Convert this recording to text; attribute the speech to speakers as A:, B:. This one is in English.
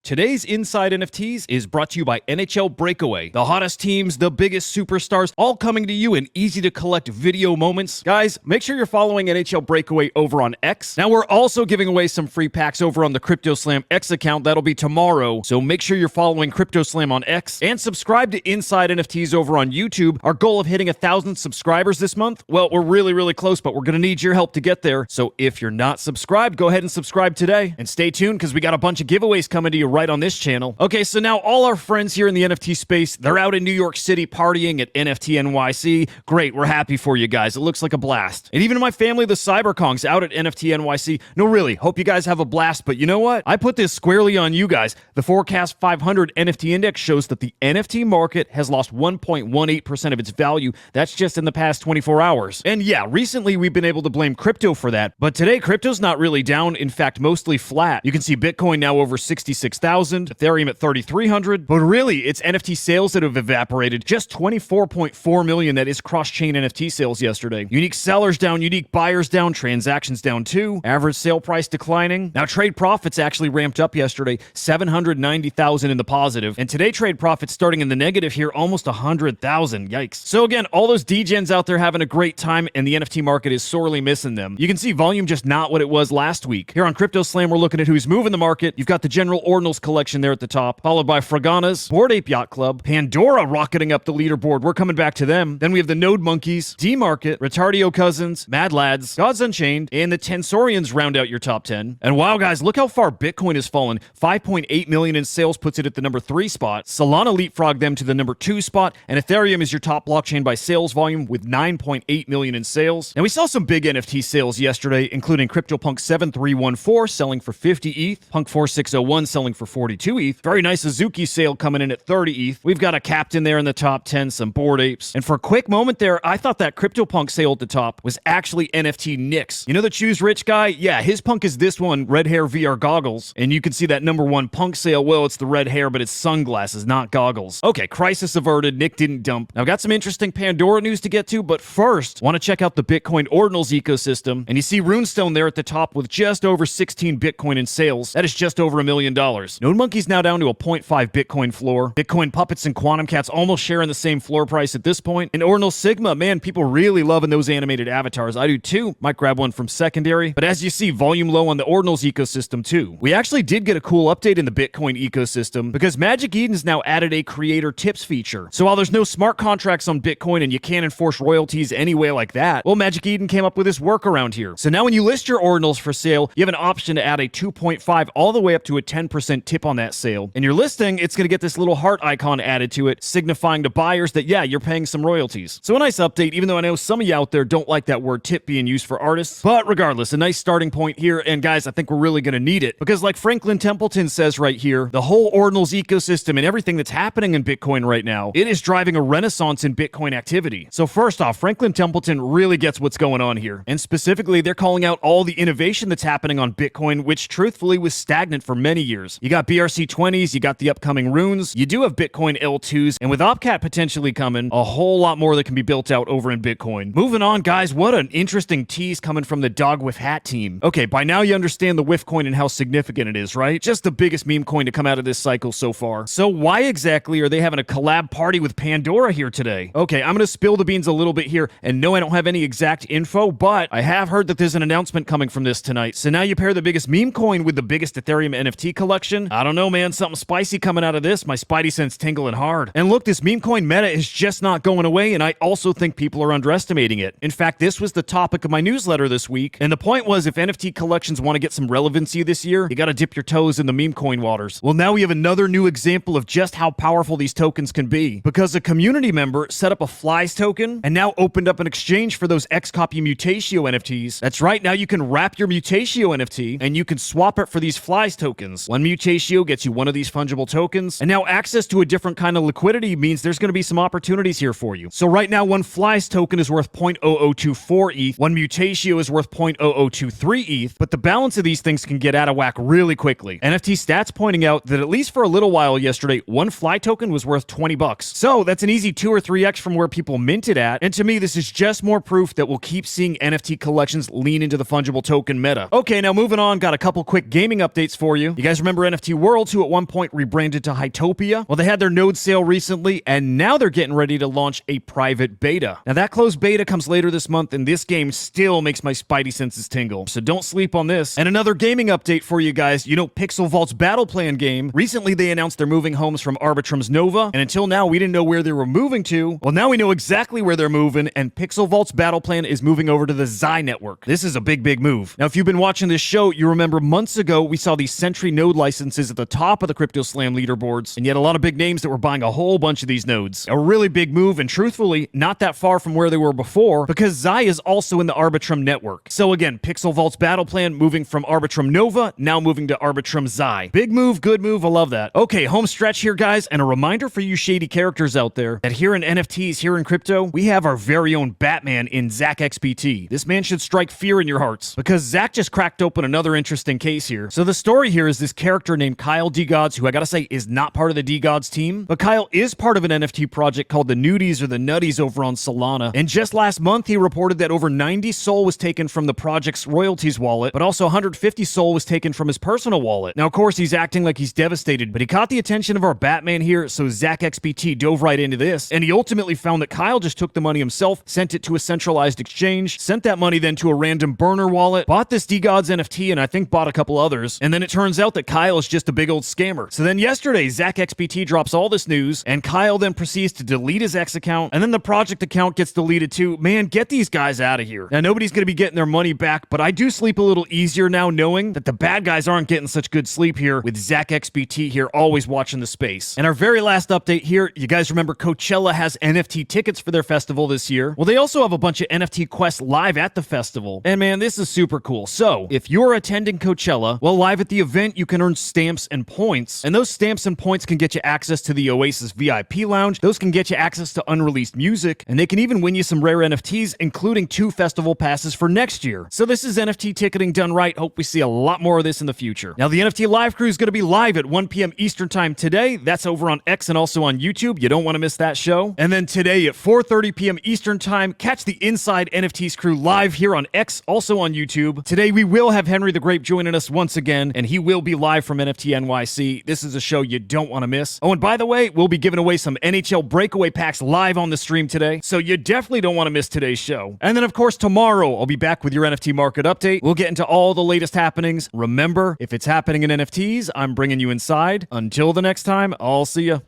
A: Today's Inside NFTs is brought to you by NHL Breakaway. The hottest teams, the biggest superstars, all coming to you in easy-to-collect video moments. Guys, make sure you're following NHL Breakaway over on X. Now, we're also giving away some free packs over on the CryptoSlam X account. That'll be tomorrow, so make sure you're following CryptoSlam on X. And subscribe to Inside NFTs over on YouTube. Our goal of hitting 1,000 subscribers this month, well, we're really close, but we're going to need your help to get there. So if you're not subscribed, go ahead and subscribe today. And stay tuned, because we got a bunch of giveaways coming to you right on this channel. Okay, so now all our friends here in the NFT space, they're out in New York City partying at NFT NYC. Great, we're happy for you guys. It looks like a blast. And even my family, the Cyberkongs, out at NFT NYC. No, really, hope you guys have a blast, but you know what? I put this squarely on you guys. The Forecast 500 NFT Index shows that the NFT market has lost 1.18% of its value. That's just in the past 24 hours. And yeah, recently we've been able to blame crypto for that, but today crypto's not really down, in fact, mostly flat. You can see Bitcoin now over 66,000, Ethereum at 3,300, but really, it's NFT sales that have evaporated. Just 24.4 million, that is cross-chain NFT sales yesterday. Unique sellers down, unique buyers down, transactions down too, average sale price declining. Now, trade profits actually ramped up yesterday, 790,000 in the positive, and today trade profits starting in the negative here, almost 100,000, yikes. So again, all those degens out there having a great time, and the NFT market is sorely missing them. You can see volume just not what it was last week. Here on CryptoSlam, we're looking at who's moving the market. You've got the general Ordinals collection there at the top, followed by Fragana's, Bored Ape Yacht Club, Pandora rocketing up the leaderboard. We're coming back to them. Then we have the Node Monkeys, D-Market, Retardio Cousins, Mad Lads, Gods Unchained, and the Tensorians round out your top 10. And wow, guys, look how far Bitcoin has fallen. 5.8 million in sales puts it at the number 3 spot. Solana leapfrogged them to the number 2 spot, and Ethereum is your top blockchain by sales volume with 9.8 million in sales. Now, we saw some big NFT sales yesterday, including CryptoPunk 7314 selling for 50 ETH, Punk 4601 selling for 42 ETH. Very nice Azuki sale coming in at 30 ETH. We've got a Captain there in the top 10, some Bored Apes. And for a quick moment there, I thought that CryptoPunk sale at the top was actually NFT Nix. You know the Choose Rich guy? Yeah, his punk is this one, red hair VR goggles. And you can see that number 1 punk sale. Well, it's the red hair, but it's sunglasses, not goggles. Okay, crisis averted. Nick didn't dump. Now, got some interesting Pandora news to get to, but first, want to check out the Bitcoin Ordinals ecosystem. And you see Runestone there at the top with just over 16 Bitcoin in sales. That is just over $1 million. Node Monkey's now down to a 0.5 Bitcoin floor. Bitcoin Puppets and Quantum Cats almost sharing the same floor price at this point. And Ordinal Sigma, man, people really loving those animated avatars. I do too. Might grab one from secondary. But as you see, volume low on the Ordinals ecosystem too. We actually did get a cool update in the Bitcoin ecosystem because Magic Eden's now added a creator tips feature. So while there's no smart contracts on Bitcoin and you can't enforce royalties anyway like that, well, Magic Eden came up with this workaround here. So now when you list your Ordinals for sale, you have an option to add a 2.5 all the way up to a 10% tip on that sale. And your listing, it's going to get this little heart icon added to it, signifying to buyers that, yeah, you're paying some royalties. So a nice update, even though I know some of you out there don't like that word tip being used for artists. But regardless, a nice starting point here. And guys, I think we're really going to need it. Because like Franklin Templeton says right here, the whole Ordinals ecosystem and everything that's happening in Bitcoin right now, it is driving a renaissance in Bitcoin activity. So first off, Franklin Templeton really gets what's going on here. And specifically, they're calling out all the innovation that's happening on Bitcoin, which truthfully was stagnant for many years. You got BRC20s, you got the upcoming runes, you do have Bitcoin L2s, and with OpCat potentially coming, a whole lot more that can be built out over in Bitcoin. Moving on, guys, what an interesting tease coming from the Dogwifhat team. Okay, by now you understand the whiff coin and how significant it is, right? Just the biggest meme coin to come out of this cycle so far. So why exactly are they having a collab party with Pandora here today? Okay, I'm gonna spill the beans a little bit here, and no, I don't have any exact info, but I have heard that there's an announcement coming from this tonight. So now you pair the biggest meme coin with the biggest Ethereum NFT collection. I don't know, man, something spicy coming out of this. My spidey sense tingling hard. And look, this meme coin meta is just not going away, and I also think people are underestimating it. In fact, this was the topic of my newsletter this week, and the point was if NFT collections want to get some relevancy this year, you gotta dip your toes in the meme coin waters. Well, now we have another new example of just how powerful these tokens can be, because a community member set up a Flies token and now opened up an exchange for those XCOPY Mutatio NFTs. That's right, now you can wrap your Mutatio NFT and you can swap it for these Flies tokens. One Mutatio gets you one of these fungible tokens, and now access to a different kind of liquidity means there's going to be some opportunities here for you. So right now, one Flies token is worth 0.0024 ETH, one Mutatio is worth 0.0023 ETH, but the balance of these things can get out of whack really quickly. NFT stats pointing out that at least for a little while yesterday, one Fly token was worth 20 bucks. So that's an easy 2 or 3x from where people minted at, and to me, this is just more proof that we'll keep seeing NFT collections lean into the fungible token meta. Okay, now moving on, got a couple quick gaming updates for you. You guys remember NFTWorlds, who at one point rebranded to Hytopia. Well, they had their node sale recently, and now they're getting ready to launch a private beta. Now, that closed beta comes later this month, and this game still makes my spidey senses tingle. So don't sleep on this. And another gaming update for you guys. You know, PixelVault's BattlePlan game. Recently, they announced they're moving homes from Arbitrum's Nova, and until now, we didn't know where they were moving to. Well, now we know exactly where they're moving, and PixelVault's BattlePlan is moving over to the Zealy network. This is a big move. Now, if you've been watching this show, you remember months ago, we saw these Sentry node licenses at the top of the CryptoSlam leaderboards, and yet a lot of big names that were buying a whole bunch of these nodes. A really big move, and truthfully, not that far from where they were before, because Zealy is also in the Arbitrum network. So again, PixelVault's BattlePlan moving from Arbitrum Nova, now moving to Arbitrum Zealy. Big move, good move, I love that. Okay, home stretch here, guys, and a reminder for you shady characters out there that here in NFTs, here in crypto, we have our very own Batman in ZachXBT. This man should strike fear in your hearts, because Zach just cracked open another interesting case here. So the story here is this character named KyleDeGods, who I gotta say is not part of the DeGods team, but Kyle is part of an NFT project called the Nudies or the Nutties over on Solana. And just last month, he reported that over 90 SOL was taken from the project's royalties wallet, but also 150 SOL was taken from his personal wallet. Now, of course, he's acting like he's devastated, but he caught the attention of our Batman here, so ZachXBT dove right into this, and he ultimately found that Kyle just took the money himself, sent it to a centralized exchange, sent that money then to a random burner wallet, bought this DeGods NFT, and I think bought a couple others, and then it turns out that Kyle is just a big old scammer. So then yesterday, ZachXBT drops all this news, and Kyle then proceeds to delete his X account, and then the project account gets deleted too. Man, get these guys out of here. Now, nobody's gonna be getting their money back, but I do sleep a little easier now knowing that the bad guys aren't getting such good sleep here, with ZachXBT here always watching the space. And our very last update here, you guys remember Coachella has NFT tickets for their festival this year? Well, they also have a bunch of NFT quests live at the festival. And man, this is super cool. So, if you're attending Coachella, well, live at the event, you can earn stamps and points. And those stamps and points can get you access to the Oasis VIP lounge. Those can get you access to unreleased music. And they can even win you some rare NFTs, including 2 festival passes for next year. So this is NFT ticketing done right. Hope we see a lot more of this in the future. Now, the NFT Live Crew is going to be live at 1 p.m. Eastern Time today. That's over on X and also on YouTube. You don't want to miss that show. And then today at 4:30 p.m. Eastern Time, catch the Inside NFTs crew live here on X, also on YouTube. Today, we will have Henry the Grape joining us once again, and he will be live from NFT NYC. This is a show you don't want to miss. Oh, and by the way, we'll be giving away some NHL Breakaway packs live on the stream today, so you definitely don't want to miss today's show. And then, of course, tomorrow, I'll be back with your NFT market update. We'll get into all the latest happenings. Remember, if it's happening in NFTs, I'm bringing you inside. Until the next time, I'll see ya.